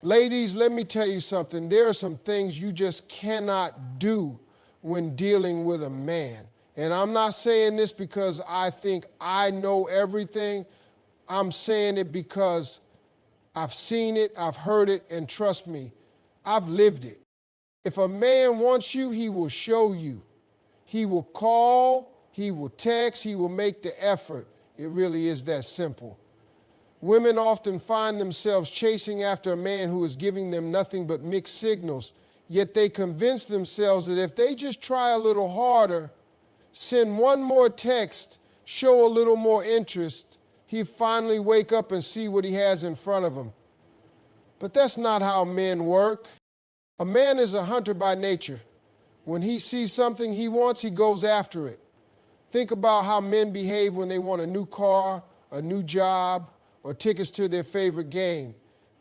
Ladies, let me tell you something. There are some things you just cannot do when dealing with a man. And I'm not saying this because I think I know everything. I'm saying it because I've seen it, I've heard it, and trust me, I've lived it. If a man wants you, he will show you. He will call, he will text, he will make the effort. It really is that simple. Women often find themselves chasing after a man who is giving them nothing but mixed signals, yet they convince themselves that if they just try a little harder, send one more text, show a little more interest, he'll finally wake up and see what he has in front of him. But that's not how men work. A man is a hunter by nature. When he sees something he wants, he goes after it. Think about how men behave when they want a new car, a new job, or tickets to their favorite game.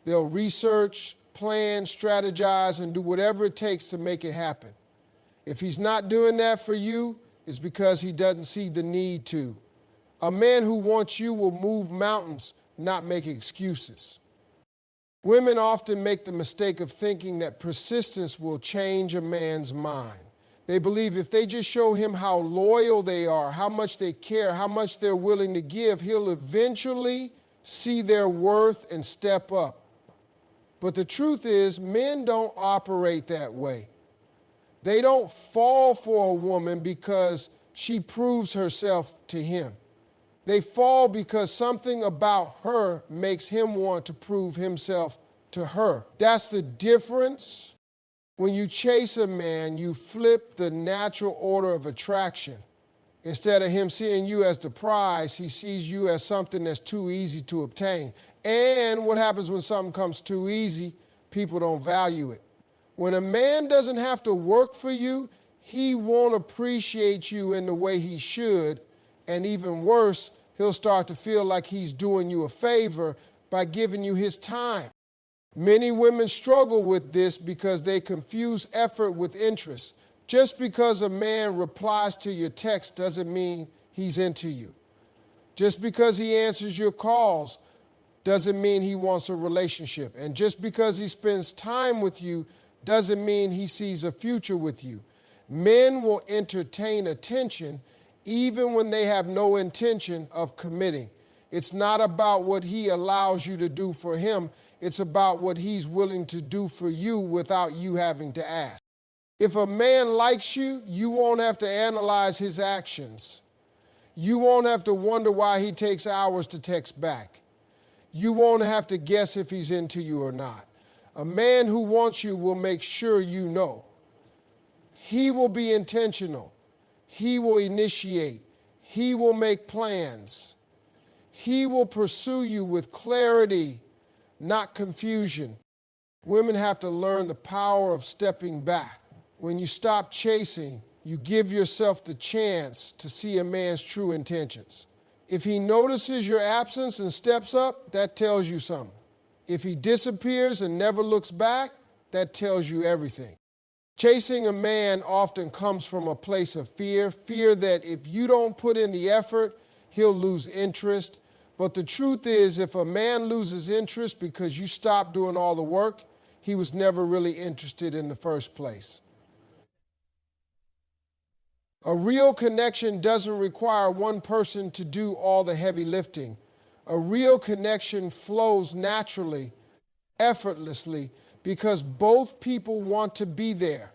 They'll research, plan, strategize, and do whatever it takes to make it happen. If he's not doing that for you, it's because he doesn't see the need to. A man who wants you will move mountains, not make excuses. Women often make the mistake of thinking that persistence will change a man's mind. They believe if they just show him how loyal they are, how much they care, how much they're willing to give, he'll eventually see their worth and step up. But the truth is, men don't operate that way. They don't fall for a woman because she proves herself to him. They fall because something about her makes him want to prove himself to her. That's the difference. When you chase a man, you flip the natural order of attraction. Instead of him seeing you as the prize, he sees you as something that's too easy to obtain. And what happens when something comes too easy? People don't value it. When a man doesn't have to work for you, he won't appreciate you in the way he should. And even worse, he'll start to feel like he's doing you a favor by giving you his time. Many women struggle with this because they confuse effort with interest. Just because a man replies to your text doesn't mean he's into you. Just because he answers your calls doesn't mean he wants a relationship. And just because he spends time with you doesn't mean he sees a future with you. Men will entertain attention even when they have no intention of committing. It's not about what he allows you to do for him. It's about what he's willing to do for you without you having to ask. If a man likes you, you won't have to analyze his actions. You won't have to wonder why he takes hours to text back. You won't have to guess if he's into you or not. A man who wants you will make sure you know. He will be intentional. He will initiate. He will make plans. He will pursue you with clarity, not confusion. Women have to learn the power of stepping back. When you stop chasing, you give yourself the chance to see a man's true intentions. If he notices your absence and steps up, that tells you something. If he disappears and never looks back, that tells you everything. Chasing a man often comes from a place of fear that if you don't put in the effort, he'll lose interest. But the truth is, if a man loses interest because you stop doing all the work, he was never really interested in the first place. A real connection doesn't require one person to do all the heavy lifting. A real connection flows naturally, effortlessly, because both people want to be there.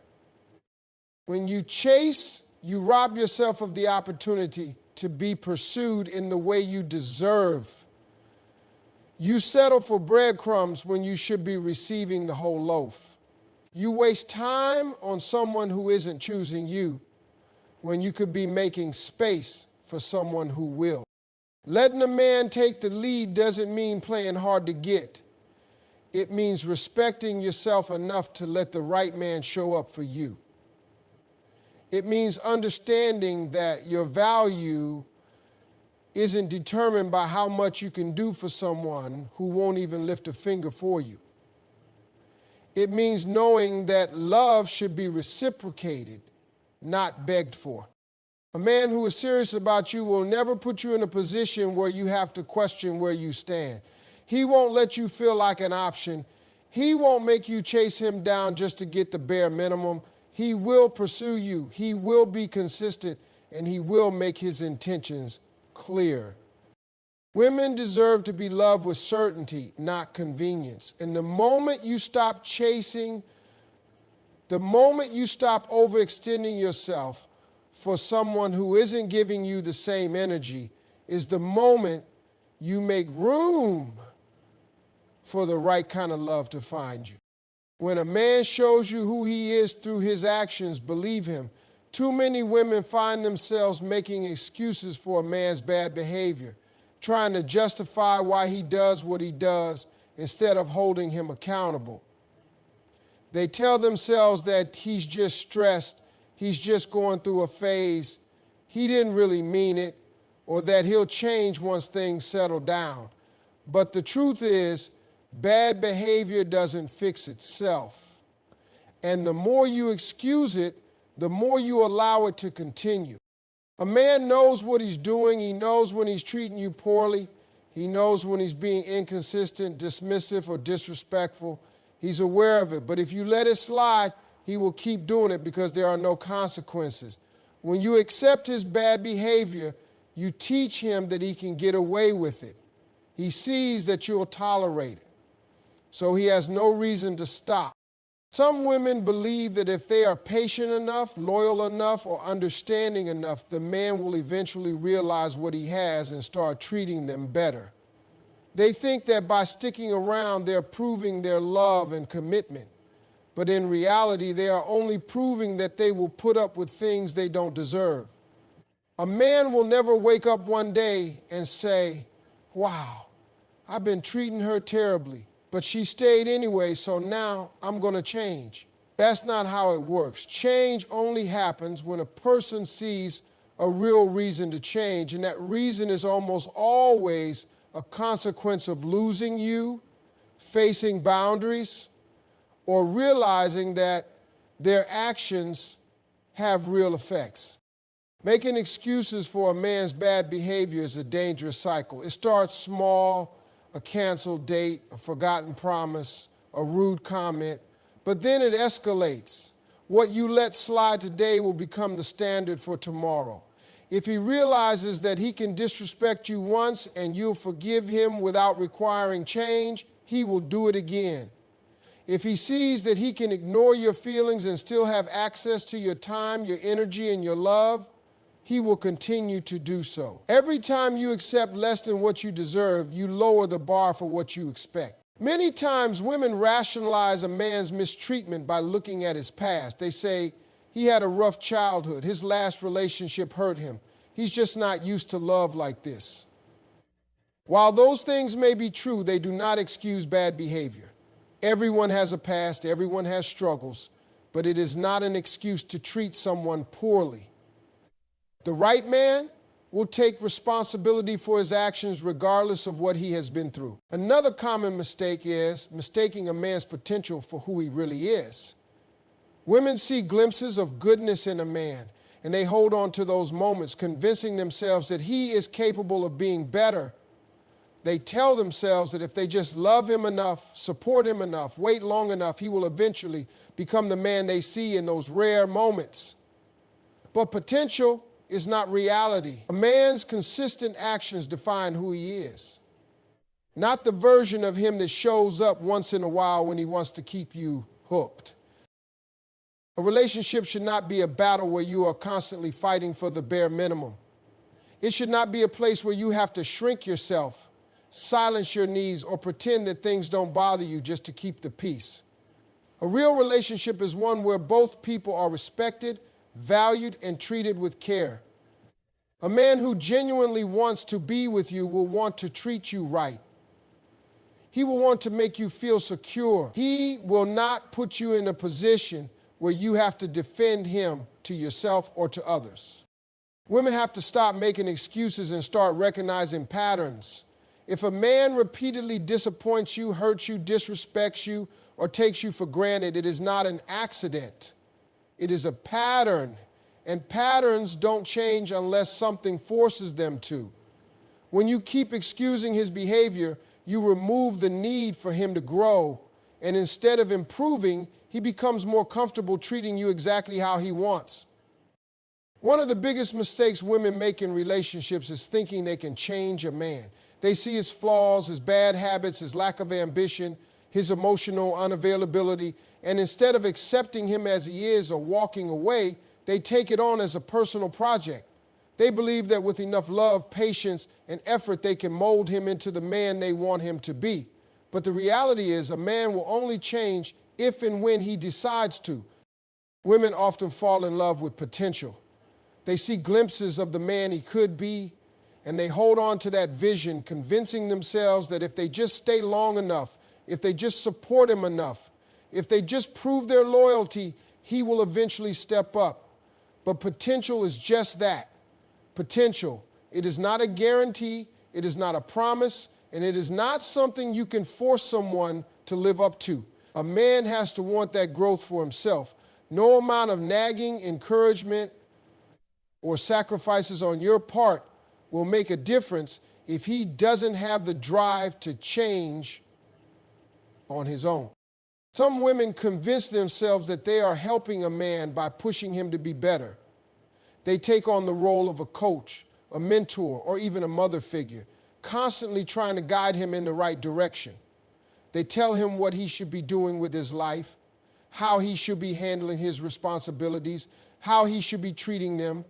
When you chase, you rob yourself of the opportunity to be pursued in the way you deserve. You settle for breadcrumbs when you should be receiving the whole loaf. You waste time on someone who isn't choosing you when you could be making space for someone who will. Letting a man take the lead doesn't mean playing hard to get. It means respecting yourself enough to let the right man show up for you. It means understanding that your value isn't determined by how much you can do for someone who won't even lift a finger for you. It means knowing that love should be reciprocated, not begged for. A man who is serious about you will never put you in a position where you have to question where you stand. He won't let you feel like an option. He won't make you chase him down just to get the bare minimum. He will pursue you. He will be consistent, and he will make his intentions clear. Women deserve to be loved with certainty, not convenience. And the moment you stop chasing, the moment you stop overextending yourself for someone who isn't giving you the same energy, is the moment you make room for the right kind of love to find you. When a man shows you who he is through his actions, believe him. Too many women find themselves making excuses for a man's bad behavior, trying to justify why he does what he does instead of holding him accountable. They tell themselves that he's just stressed, he's just going through a phase, he didn't really mean it, or that he'll change once things settle down. But the truth is, bad behavior doesn't fix itself. And the more you excuse it, the more you allow it to continue. A man knows what he's doing. He knows when he's treating you poorly. He knows when he's being inconsistent, dismissive, or disrespectful. He's aware of it. But if you let it slide, he will keep doing it because there are no consequences. When you accept his bad behavior, you teach him that he can get away with it. He sees that you'll tolerate it. So he has no reason to stop. Some women believe that if they are patient enough, loyal enough, or understanding enough, the man will eventually realize what he has and start treating them better. They think that by sticking around, they're proving their love and commitment. But in reality, they are only proving that they will put up with things they don't deserve. A man will never wake up one day and say, "Wow, I've been treating her terribly, but she stayed anyway, so now I'm going to change." That's not how it works. Change only happens when a person sees a real reason to change, and that reason is almost always a consequence of losing you, facing boundaries, or realizing that their actions have real effects. Making excuses for a man's bad behavior is a dangerous cycle. It starts small, a canceled date, a forgotten promise, a rude comment, but then it escalates. What you let slide today will become the standard for tomorrow. If he realizes that he can disrespect you once and you'll forgive him without requiring change, he will do it again. If he sees that he can ignore your feelings and still have access to your time, your energy, and your love, he will continue to do so. Every time you accept less than what you deserve, you lower the bar for what you expect. Many times women rationalize a man's mistreatment by looking at his past. They say, he had a rough childhood, his last relationship hurt him, he's just not used to love like this. While those things may be true, they do not excuse bad behavior. Everyone has a past, everyone has struggles, but it is not an excuse to treat someone poorly. The right man will take responsibility for his actions regardless of what he has been through. Another common mistake is mistaking a man's potential for who he really is. Women see glimpses of goodness in a man, and they hold on to those moments, convincing themselves that he is capable of being better. They tell themselves that if they just love him enough, support him enough, wait long enough, he will eventually become the man they see in those rare moments. But potential is not reality. A man's consistent actions define who he is, not the version of him that shows up once in a while when he wants to keep you hooked. A relationship should not be a battle where you are constantly fighting for the bare minimum. It should not be a place where you have to shrink yourself, silence your needs, or pretend that things don't bother you just to keep the peace. A real relationship is one where both people are respected, valued, and treated with care. A man who genuinely wants to be with you will want to treat you right. He will want to make you feel secure. He will not put you in a position where you have to defend him to yourself or to others. Women have to stop making excuses and start recognizing patterns. If a man repeatedly disappoints you, hurts you, disrespects you, or takes you for granted, it is not an accident. It is a pattern, and patterns don't change unless something forces them to. When you keep excusing his behavior, you remove the need for him to grow, And instead of improving, he becomes more comfortable treating you exactly how he wants. One of the biggest mistakes women make in relationships is thinking they can change a man. They see his flaws, his bad habits, his lack of ambition, his emotional unavailability, and instead of accepting him as he is or walking away, they take it on as a personal project. They believe that with enough love, patience, and effort, they can mold him into the man they want him to be. But the reality is, a man will only change if and when he decides to. Women often fall in love with potential. They see glimpses of the man he could be, and they hold on to that vision, convincing themselves that if they just stay long enough, if they just support him enough, if they just prove their loyalty, he will eventually step up. But potential is just that, potential. It is not a guarantee, it is not a promise, and it is not something you can force someone to live up to. A man has to want that growth for himself. No amount of nagging, encouragement, or sacrifices on your part will make a difference if he doesn't have the drive to change on his own. Some women convince themselves that they are helping a man by pushing him to be better. They take on the role of a coach, a mentor, or even a mother figure, constantly trying to guide him in the right direction. They tell him what he should be doing with his life, how he should be handling his responsibilities, how he should be treating them.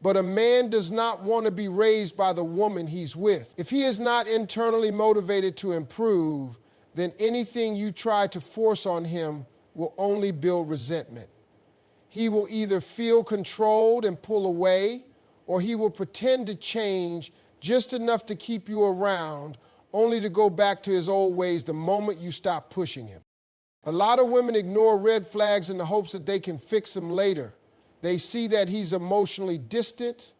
But a man does not want to be raised by the woman he's with. If he is not internally motivated to improve, then anything you try to force on him will only build resentment. He will either feel controlled and pull away, or he will pretend to change just enough to keep you around, only to go back to his old ways the moment you stop pushing him. A lot of women ignore red flags in the hopes that they can fix them later. They see that he's emotionally distant,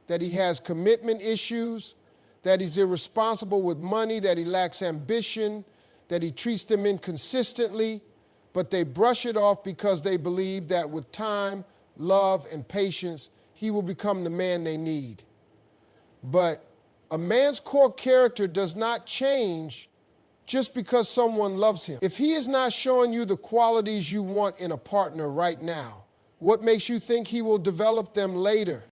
that he has commitment issues, that he's irresponsible with money, that he lacks ambition, that he treats them inconsistently, but they brush it off because they believe that with time, love, and patience, he will become the man they need. But a man's core character does not change just because someone loves him. If he is not showing you the qualities you want in a partner right now, what makes you think he will develop them later?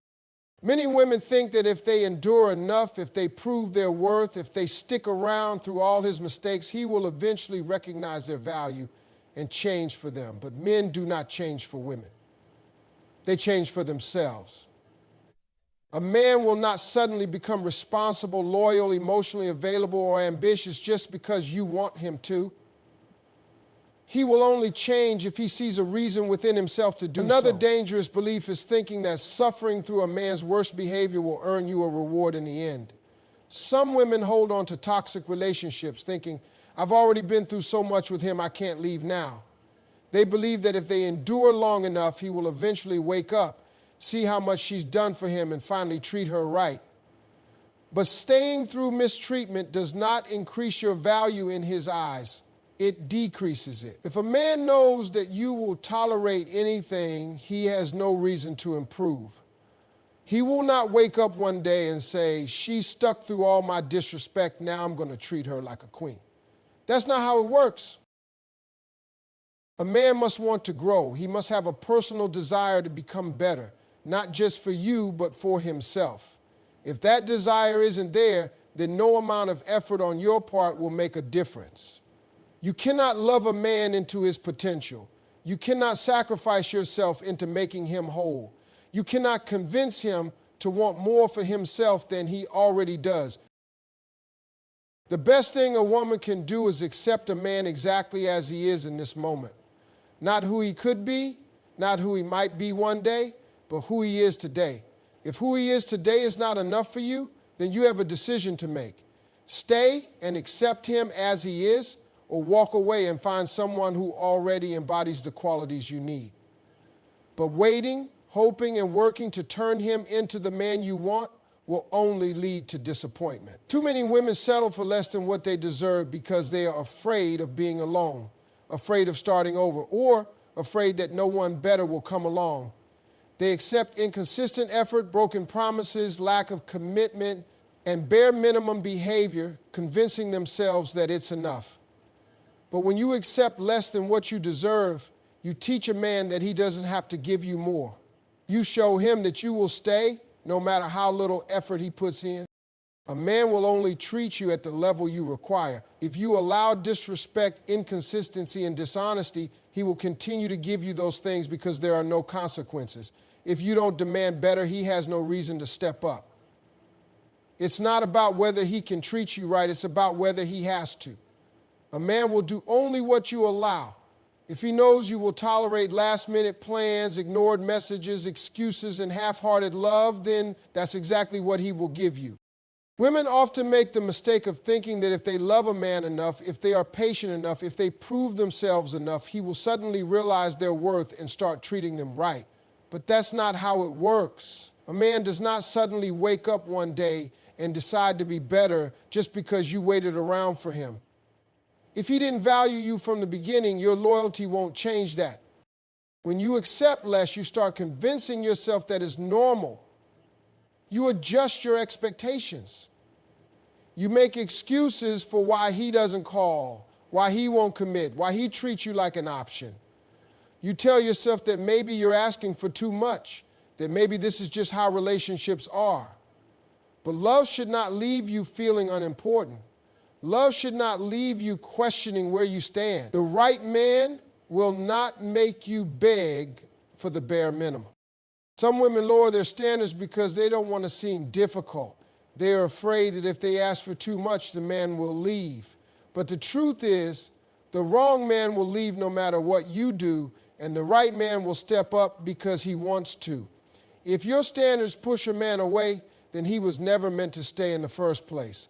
Many women think that if they endure enough, if they prove their worth, if they stick around through all his mistakes, he will eventually recognize their value and change for them. But men do not change for women. They change for themselves. A man will not suddenly become responsible, loyal, emotionally available, or ambitious just because you want him to. He will only change if he sees a reason within himself to do so. Another dangerous belief is thinking that suffering through a man's worst behavior will earn you a reward in the end. Some women hold on to toxic relationships thinking, I've already been through so much with him, I can't leave now. They believe that if they endure long enough, he will eventually wake up, see how much she's done for him, and finally treat her right. But staying through mistreatment does not increase your value in his eyes. It decreases it. If a man knows that you will tolerate anything, he has no reason to improve. He will not wake up one day and say, she's stuck through all my disrespect, now I'm going to treat her like a queen. That's not how it works. A man must want to grow. He must have a personal desire to become better, not just for you, but for himself. If that desire isn't there, then no amount of effort on your part will make a difference. You cannot love a man into his potential. You cannot sacrifice yourself into making him whole. You cannot convince him to want more for himself than he already does. The best thing a woman can do is accept a man exactly as he is in this moment. Not who he could be, not who he might be one day, but who he is today. If who he is today is not enough for you, then you have a decision to make. Stay and accept him as he is, or walk away and find someone who already embodies the qualities you need. But waiting, hoping, and working to turn him into the man you want will only lead to disappointment. Too many women settle for less than what they deserve because they are afraid of being alone, afraid of starting over, or afraid that no one better will come along. They accept inconsistent effort, broken promises, lack of commitment, and bare minimum behavior, convincing themselves that it's enough. But when you accept less than what you deserve, you teach a man that he doesn't have to give you more. You show him that you will stay no matter how little effort he puts in. A man will only treat you at the level you require. If you allow disrespect, inconsistency, and dishonesty, he will continue to give you those things because there are no consequences. If you don't demand better, he has no reason to step up. It's not about whether he can treat you right, it's about whether he has to. A man will do only what you allow. If he knows you will tolerate last-minute plans, ignored messages, excuses, and half-hearted love, then that's exactly what he will give you. Women often make the mistake of thinking that if they love a man enough, if they are patient enough, if they prove themselves enough, he will suddenly realize their worth and start treating them right. But that's not how it works. A man does not suddenly wake up one day and decide to be better just because you waited around for him. If he didn't value you from the beginning, your loyalty won't change that. When you accept less, you start convincing yourself that it's normal. You adjust your expectations. You make excuses for why he doesn't call, why he won't commit, why he treats you like an option. You tell yourself that maybe you're asking for too much, that maybe this is just how relationships are. But love should not leave you feeling unimportant. Love should not leave you questioning where you stand. The right man will not make you beg for the bare minimum. Some women lower their standards because they don't want to seem difficult. They are afraid that if they ask for too much, the man will leave. But the truth is, the wrong man will leave no matter what you do, and the right man will step up because he wants to. If your standards push a man away, then he was never meant to stay in the first place.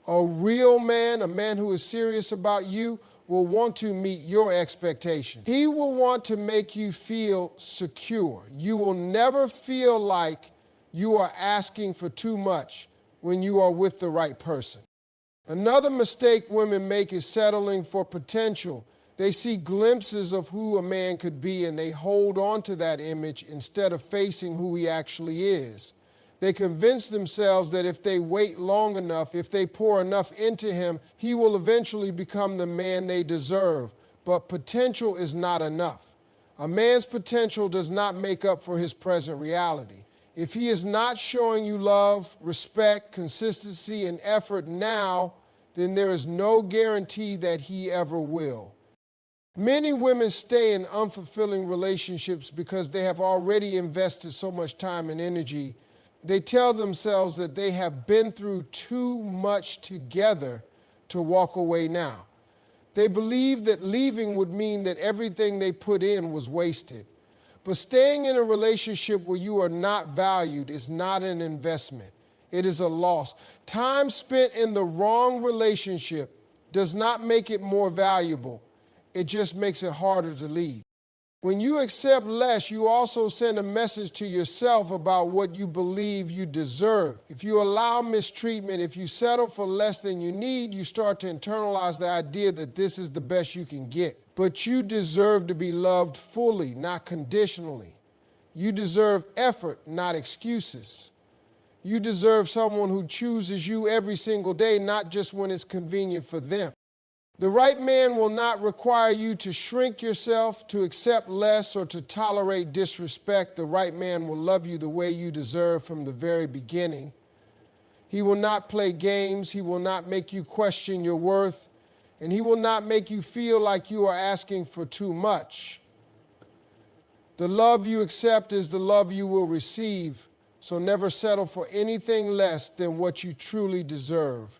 A real man, a man who is serious about you, will want to meet your expectations. He will want to make you feel secure. You will never feel like you are asking for too much when you are with the right person. Another mistake women make is settling for potential. They see glimpses of who a man could be and they hold on to that image instead of facing who he actually is. They convince themselves that if they wait long enough, if they pour enough into him, he will eventually become the man they deserve. But potential is not enough. A man's potential does not make up for his present reality. If he is not showing you love, respect, consistency, and effort now, then there is no guarantee that he ever will. Many women stay in unfulfilling relationships because they have already invested so much time and energy. They tell themselves that they have been through too much together to walk away now. They believe that leaving would mean that everything they put in was wasted. But staying in a relationship where you are not valued is not an investment. It is a loss. Time spent in the wrong relationship does not make it more valuable. It just makes it harder to leave. When you accept less, you also send a message to yourself about what you believe you deserve. If you allow mistreatment, if you settle for less than you need, you start to internalize the idea that this is the best you can get. But you deserve to be loved fully, not conditionally. You deserve effort, not excuses. You deserve someone who chooses you every single day, not just when it's convenient for them. The right man will not require you to shrink yourself, to accept less, or to tolerate disrespect. The right man will love you the way you deserve from the very beginning. He will not play games. He will not make you question your worth. And he will not make you feel like you are asking for too much. The love you accept is the love you will receive. So never settle for anything less than what you truly deserve.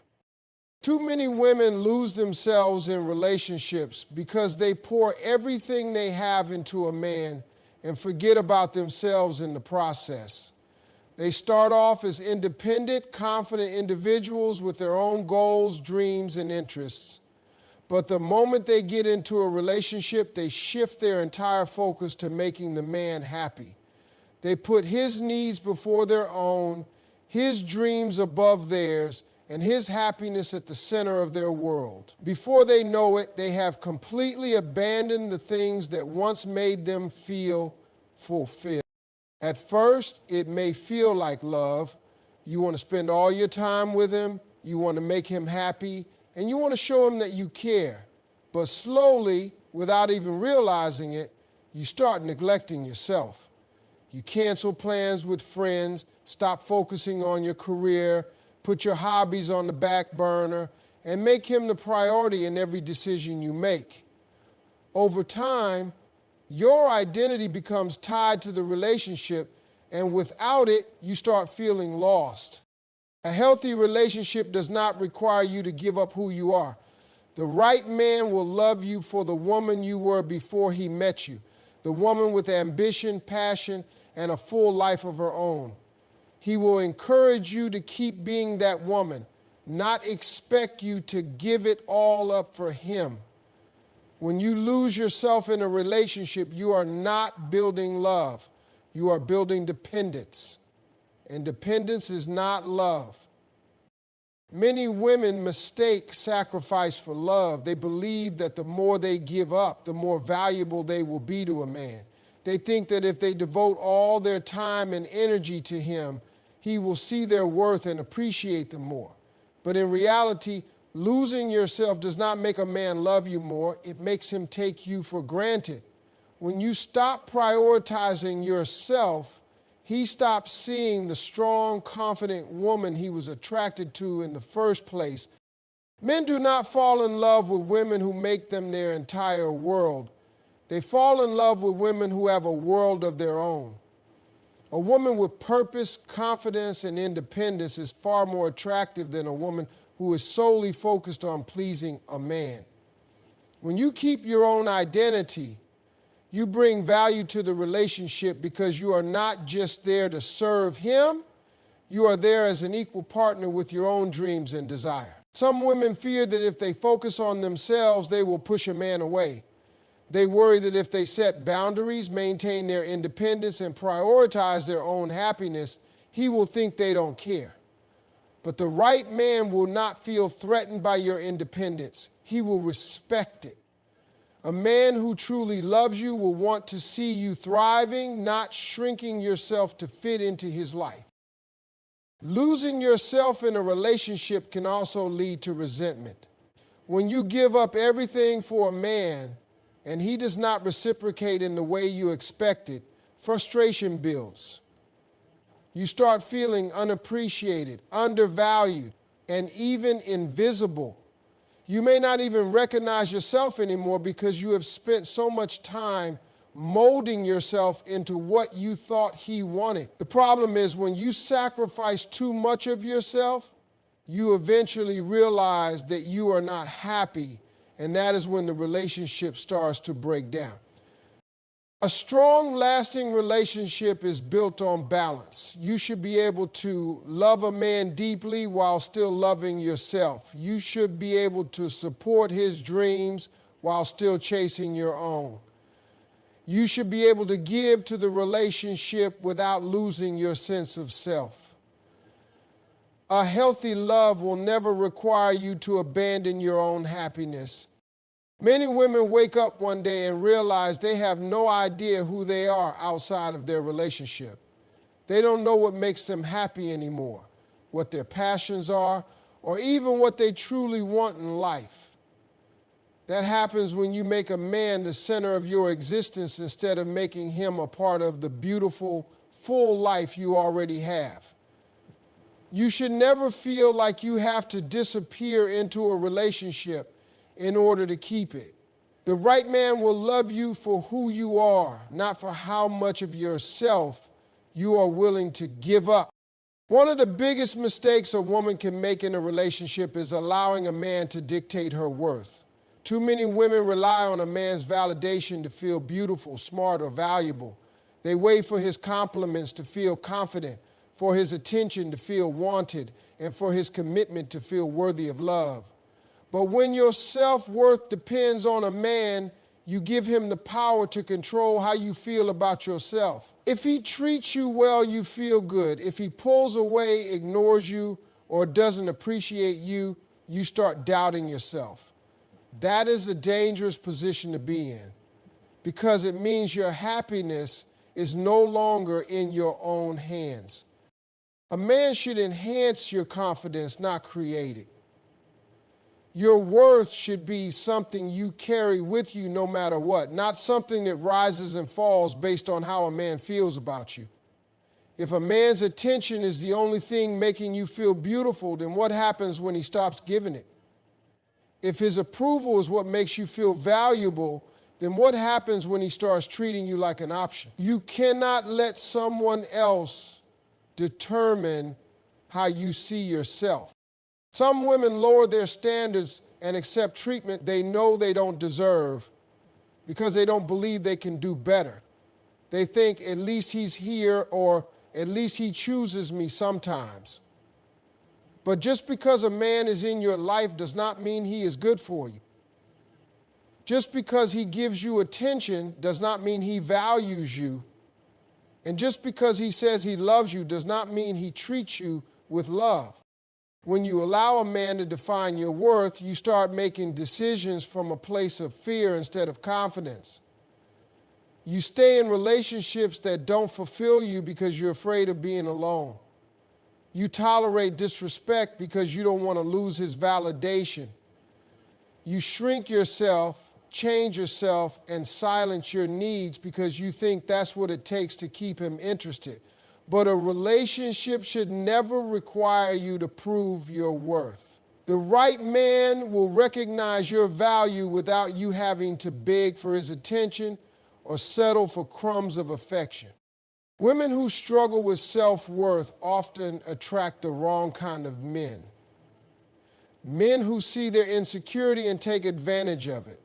Too many women lose themselves in relationships because they pour everything they have into a man and forget about themselves in the process. They start off as independent, confident individuals with their own goals, dreams, and interests. But the moment they get into a relationship, they shift their entire focus to making the man happy. They put his needs before their own, his dreams above theirs, and his happiness at the center of their world. Before they know it, they have completely abandoned the things that once made them feel fulfilled. At first, it may feel like love. You want to spend all your time with him, you want to make him happy, and you want to show him that you care. But slowly, without even realizing it, you start neglecting yourself. You cancel plans with friends, stop focusing on your career, put your hobbies on the back burner, and make him the priority in every decision you make. Over time, your identity becomes tied to the relationship, and without it, you start feeling lost. A healthy relationship does not require you to give up who you are. The right man will love you for the woman you were before he met you, the woman with ambition, passion, and a full life of her own. He will encourage you to keep being that woman, not expect you to give it all up for him. When you lose yourself in a relationship, you are not building love. You are building dependence. And dependence is not love. Many women mistake sacrifice for love. They believe that the more they give up, the more valuable they will be to a man. They think that if they devote all their time and energy to him, he will see their worth and appreciate them more. But in reality, losing yourself does not make a man love you more. It makes him take you for granted. When you stop prioritizing yourself, he stops seeing the strong, confident woman he was attracted to in the first place. Men do not fall in love with women who make them their entire world. They fall in love with women who have a world of their own. A woman with purpose, confidence, and independence is far more attractive than a woman who is solely focused on pleasing a man. When you keep your own identity, you bring value to the relationship because you are not just there to serve him, you are there as an equal partner with your own dreams and desire. Some women fear that if they focus on themselves, they will push a man away. They worry that if they set boundaries, maintain their independence, and prioritize their own happiness, he will think they don't care. But the right man will not feel threatened by your independence. He will respect it. A man who truly loves you will want to see you thriving, not shrinking yourself to fit into his life. Losing yourself in a relationship can also lead to resentment. When you give up everything for a man and he does not reciprocate in the way you expected, frustration builds. You start feeling unappreciated, undervalued, and even invisible. You may not even recognize yourself anymore because you have spent so much time molding yourself into what you thought he wanted. The problem is when you sacrifice too much of yourself, you eventually realize that you are not happy, and that is when the relationship starts to break down. A strong, lasting relationship is built on balance. You should be able to love a man deeply while still loving yourself. You should be able to support his dreams while still chasing your own. You should be able to give to the relationship without losing your sense of self. A healthy love will never require you to abandon your own happiness. Many women wake up one day and realize they have no idea who they are outside of their relationship. They don't know what makes them happy anymore, what their passions are, or even what they truly want in life. That happens when you make a man the center of your existence instead of making him a part of the beautiful, full life you already have. You should never feel like you have to disappear into a relationship in order to keep it. The right man will love you for who you are, not for how much of yourself you are willing to give up. One of the biggest mistakes a woman can make in a relationship is allowing a man to dictate her worth. Too many women rely on a man's validation to feel beautiful, smart, or valuable. They wait for his compliments to feel confident, for his attention to feel wanted, and for his commitment to feel worthy of love. But when your self-worth depends on a man, you give him the power to control how you feel about yourself. If he treats you well, you feel good. If he pulls away, ignores you, or doesn't appreciate you, you start doubting yourself. That is a dangerous position to be in because it means your happiness is no longer in your own hands. A man should enhance your confidence, not create it. Your worth should be something you carry with you no matter what, not something that rises and falls based on how a man feels about you. If a man's attention is the only thing making you feel beautiful, then what happens when he stops giving it? If his approval is what makes you feel valuable, then what happens when he starts treating you like an option? You cannot let someone else determine how you see yourself. Some women lower their standards and accept treatment they know they don't deserve because they don't believe they can do better. They think, at least he's here, or at least he chooses me sometimes. But just because a man is in your life does not mean he is good for you. Just because he gives you attention does not mean he values you. And just because he says he loves you does not mean he treats you with love. When you allow a man to define your worth, you start making decisions from a place of fear instead of confidence. You stay in relationships that don't fulfill you because you're afraid of being alone. You tolerate disrespect because you don't want to lose his validation. You shrink yourself, change yourself, and silence your needs because you think that's what it takes to keep him interested. But a relationship should never require you to prove your worth. The right man will recognize your value without you having to beg for his attention or settle for crumbs of affection. Women who struggle with self-worth often attract the wrong kind of men. Men who see their insecurity and take advantage of it.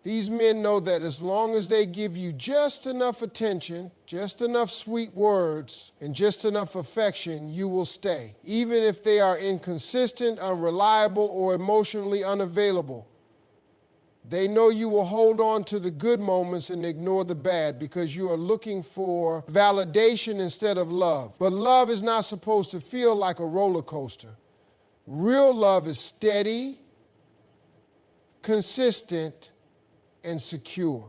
These men know that as long as they give you just enough attention, just enough sweet words, and just enough affection, you will stay, even if they are inconsistent, unreliable, or emotionally unavailable. They know you will hold on to the good moments and ignore the bad because you are looking for validation instead of love. But love is not supposed to feel like a roller coaster. Real love is steady, consistent, and secure.